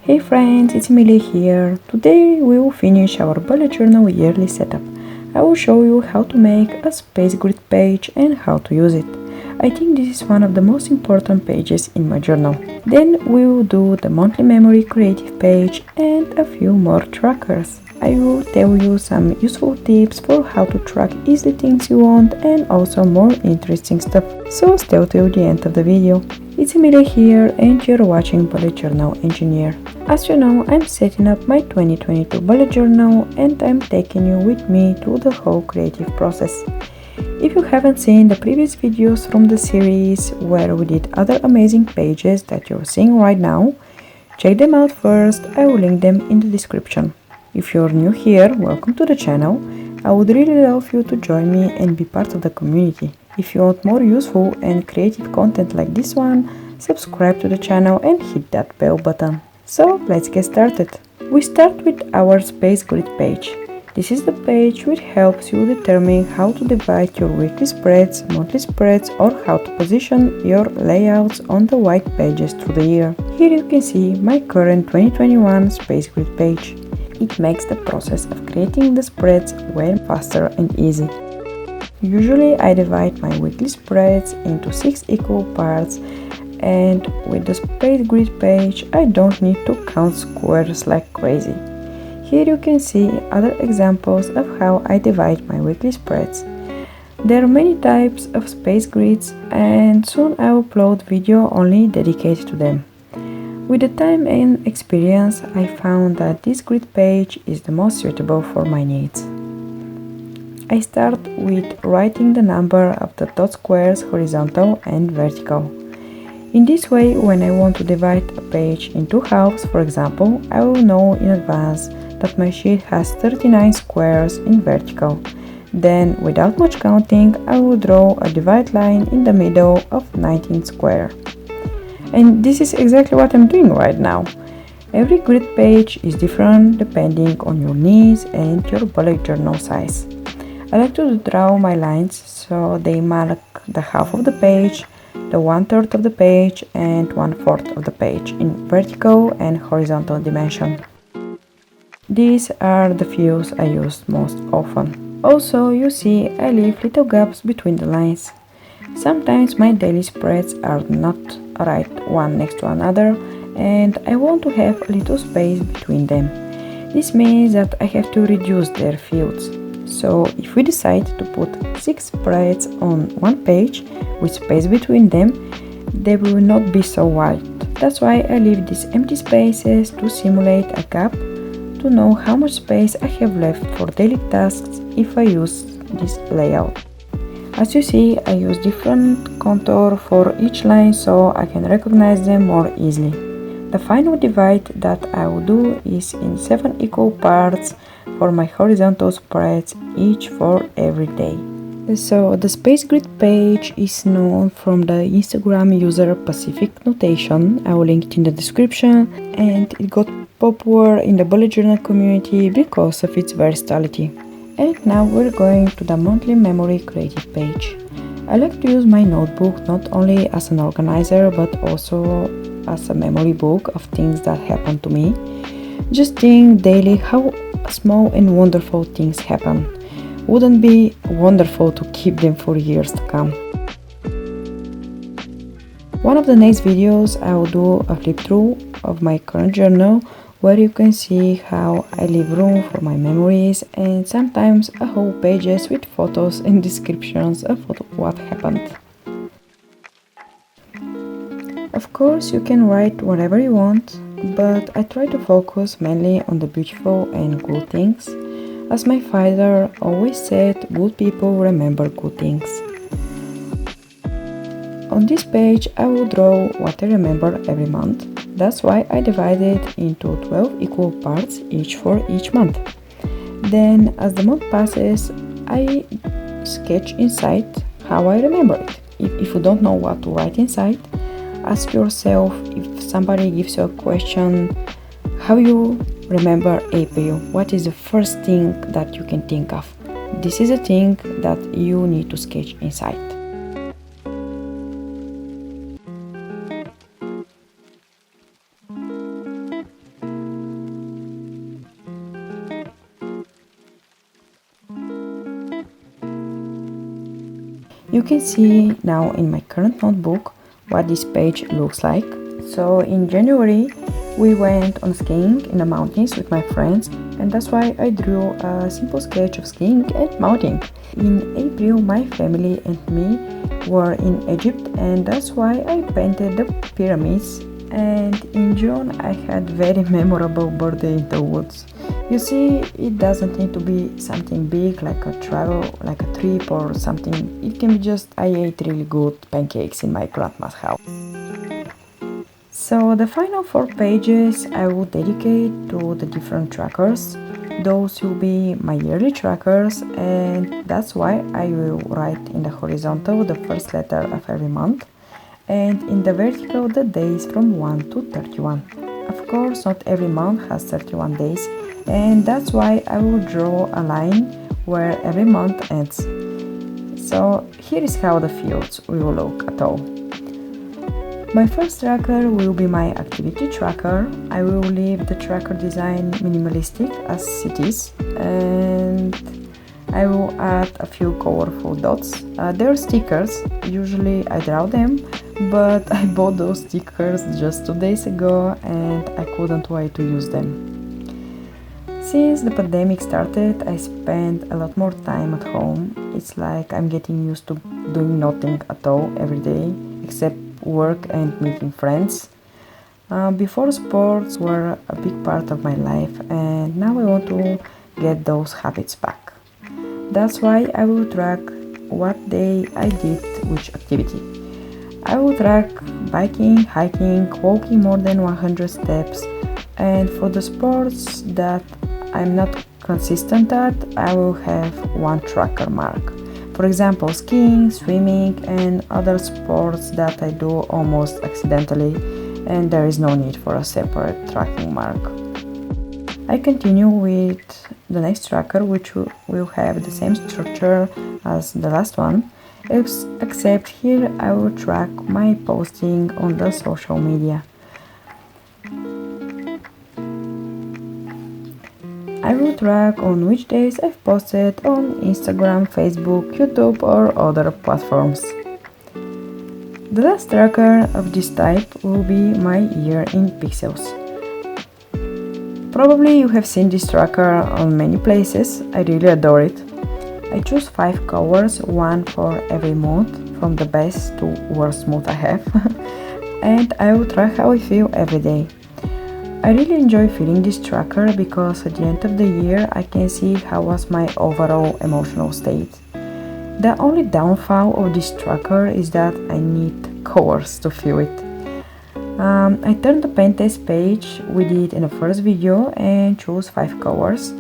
Hey friends, it's Emily here. Today we will finish our bullet journal yearly setup. I will show you how to make a space grid page and how to use it. I think this is one of the most important pages in my journal. Then we will do the monthly memory creative page and a few more trackers. I will tell you some useful tips for how to track easy things you want and also more interesting stuff. So stay till the end of the video. It's Emily here and you're watching Bullet Journal Engineer. As you know, I'm setting up my 2022 bullet journal and I'm taking you with me through the whole creative process. If you haven't seen the previous videos from the series where we did other amazing pages that you're seeing right now, check them out first. I will link them in the description. If you're new here, welcome to the channel. I would really love you to join me and be part of the community. If you want more useful and creative content like this one, subscribe to the channel and hit that bell button. So let's get started. We start with our space grid page. This is the page which helps you determine how to divide your weekly spreads, monthly spreads, or how to position your layouts on the white pages through the year. Here you can see my current 2021 space grid page. It makes the process of creating the spreads way faster and easy. Usually I divide my weekly spreads into 6 equal parts, and with the space grid page I don't need to count squares like crazy. Here you can see other examples of how I divide my weekly spreads. There are many types of space grids and soon I will upload video only dedicated to them. With the time and experience, I found that this grid page is the most suitable for my needs. I start with writing the number of the dot squares horizontal and vertical. In this way, when I want to divide a page in two halves, for example, I will know in advance that my sheet has 39 squares in vertical. Then, without much counting, I will draw a divide line in the middle of 19 square. And this is exactly what I'm doing right now. Every grid page is different depending on your needs and your bullet journal size. I like to draw my lines so they mark the half of the page, the 1/3 of the page and 1/4 of the page in vertical and horizontal dimension. These are the views I use most often. Also, you see I leave little gaps between the lines. Sometimes my daily spreads are not right one next to another and I want to have a little space between them. This means that I have to reduce their fields. So if we decide to put 6 spreads on one page with space between them, they will not be so wide. That's why I leave these empty spaces to simulate a gap to know how much space I have left for daily tasks if I use this layout. As you see, I use different contour for each line so I can recognize them more easily. The final divide that I will do is in 7 equal parts for my horizontal spreads, each for every day. So the space grid page is known from the Instagram user Pacific Notation. I will link it in the description, and it got popular in the bullet journal community because of its versatility. And now we're going to the monthly memory creative page. I like to use my notebook not only as an organizer but also as a memory book of things that happen to me. Just think daily how small and wonderful things happen. Wouldn't be wonderful to keep them for years to come? One of the next videos I will do a flip through of my current journal where you can see how I leave room for my memories and sometimes a whole pages with photos and descriptions of what happened. Of course, you can write whatever you want, but I try to focus mainly on the beautiful and good things. As my father always said, good people remember good things. On this page, I will draw what I remember every month. That's why I divided into 12 equal parts, each for each month. Then, as the month passes, I sketch inside how I remember it. If you don't know what to write inside, ask yourself if somebody gives you a question, how you remember April? What is the first thing that you can think of? This is a thing that you need to sketch inside. You can see now in my current notebook what this page looks like. So in January we went on skiing in the mountains with my friends, and that's why I drew a simple sketch of skiing and mounting. In April my family and me were in Egypt, and that's why I painted the pyramids. And in June I had very memorable birthday in the woods. You see, it doesn't need to be something big like a travel, like a trip or something. It can be just I ate really good pancakes in my grandma's house. So the final 4 pages I will dedicate to the different trackers. Those will be my yearly trackers, and that's why I will write in the horizontal the first letter of every month, and in the vertical the days from 1 to 31. Of course, not every month has 31 days, and that's why I will draw a line where every month ends. So here is how the fields will look at all. My first tracker will be my activity tracker. I will leave the tracker design minimalistic as it is, and I will add a few colorful dots. They're stickers, usually I draw them, but I bought those stickers just 2 days ago and I couldn't wait to use them. Since the pandemic started, I spent a lot more time at home. It's like I'm getting used to doing nothing at all every day, except work and meeting friends. Before, sports were a big part of my life, and now I want to get those habits back. That's why I will track what day I did which activity. I will track biking, hiking, walking more than 100 steps, and for the sports that I'm not consistent at, I will have one tracker mark. For example, skiing, swimming, and other sports that I do almost accidentally, and there is no need for a separate tracking mark. I continue with the next tracker, which will have the same structure as the last one, except here I will track my posting on the social media. I will track on which days I've posted on Instagram, Facebook, YouTube, or other platforms. The last tracker of this type will be my year in pixels. Probably you have seen this tracker on many places. I really adore it. I choose 5 colors, one for every month, from the best to worst mood I have, and I will track how I feel every day. I really enjoy filling this tracker because at the end of the year I can see how was my overall emotional state. The only downfall of this tracker is that I need colors to fill it. I turned the pen test page we did in the first video and chose 5 colors.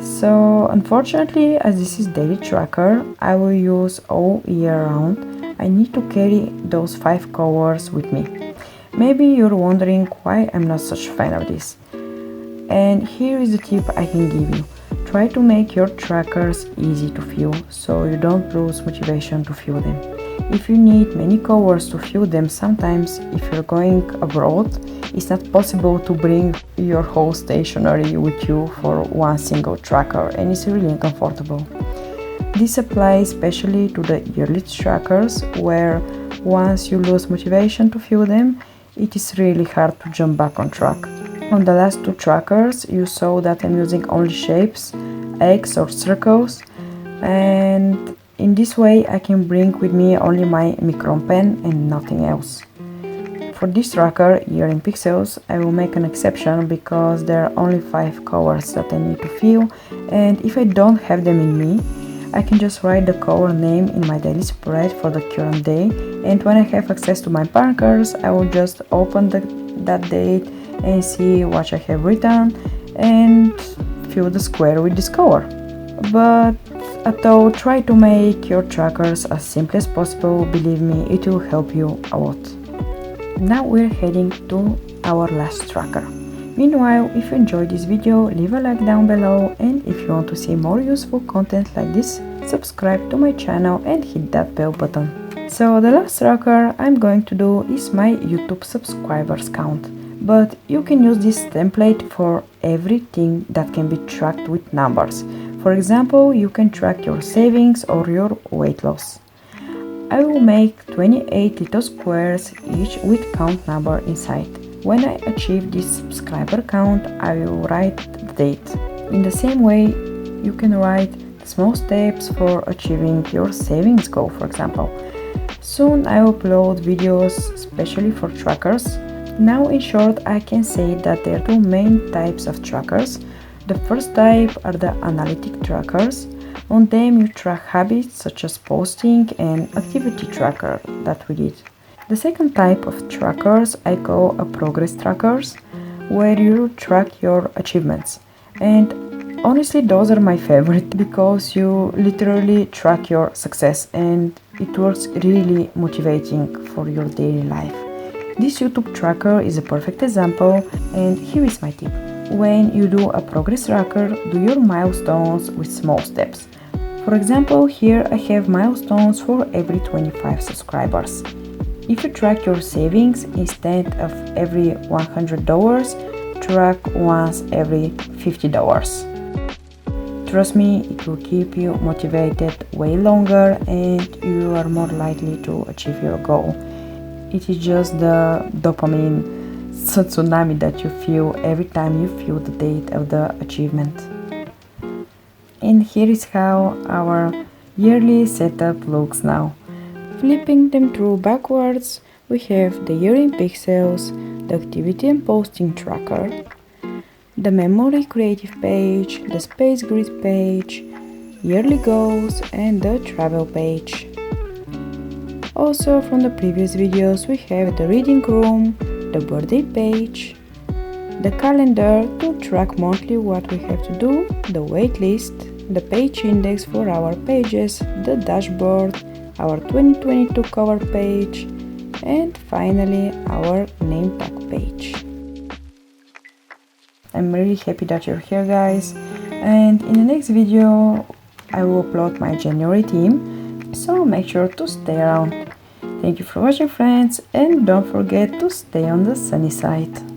So unfortunately, as this is daily tracker, I will use all year round. I need to carry those 5 colors with me. Maybe you're wondering why I'm not such a fan of this. And here is the tip I can give you. Try to make your trackers easy to fill, so you don't lose motivation to fill them. If you need many colors to fill them, sometimes if you're going abroad, it's not possible to bring your whole stationery with you for one single tracker, and it's really uncomfortable. This applies especially to the yearly trackers, where once you lose motivation to fill them, it is really hard to jump back on track. On the last 2 trackers, you saw that I'm using only shapes, eggs or circles, and in this way I can bring with me only my micron pen and nothing else. For this tracker, here in pixels, I will make an exception because there are only 5 colors that I need to fill, and if I don't have them in me, I can just write the color name in my daily spread for the current day, and when I have access to my markers, I will just open that date and see what I have written and fill the square with this color. But at all, try to make your trackers as simple as possible. Believe me, it will help you a lot. Now we're heading to our last tracker. Meanwhile, if you enjoyed this video, leave a like down below, and if you want to see more useful content like this, subscribe to my channel and hit that bell button. So the last tracker I'm going to do is my YouTube subscribers count, but you can use this template for everything that can be tracked with numbers. For example, you can track your savings or your weight loss. I will make 28 little squares, each with count number inside. When I achieve this subscriber count, I will write the date. In the same way, you can write the small steps for achieving your savings goal, for example. Soon I will upload videos especially for trackers. Now in short, I can say that there are two main types of trackers. The first type are the analytic trackers. On them you track habits such as posting and activity tracker that we did. The second type of trackers I call a progress trackers, where you track your achievements. And honestly, those are my favorite because you literally track your success and it works really motivating for your daily life. This YouTube tracker is a perfect example, and here is my tip. When you do a progress tracker, do your milestones with small steps. For example, here I have milestones for every 25 subscribers. If you track your savings, instead of every $100, track once every $50. Trust me, it will keep you motivated way longer and you are more likely to achieve your goal. It is just the dopamine tsunami that you feel every time you feel the date of the achievement. And here is how our yearly setup looks now. Flipping them through backwards, we have the year in pixels, the activity and posting tracker, the memory creative page, the space grid page, yearly goals, and the travel page. Also from the previous videos we have the reading room, the birthday page, the calendar to track monthly what we have to do, the wait list, the page index for our pages, the dashboard, our 2022 cover page, and finally our name tag page. I'm really happy that you're here, guys, and in the next video I will upload my January theme, so make sure to stay around. Thank you for watching, friends, and don't forget to stay on the sunny side.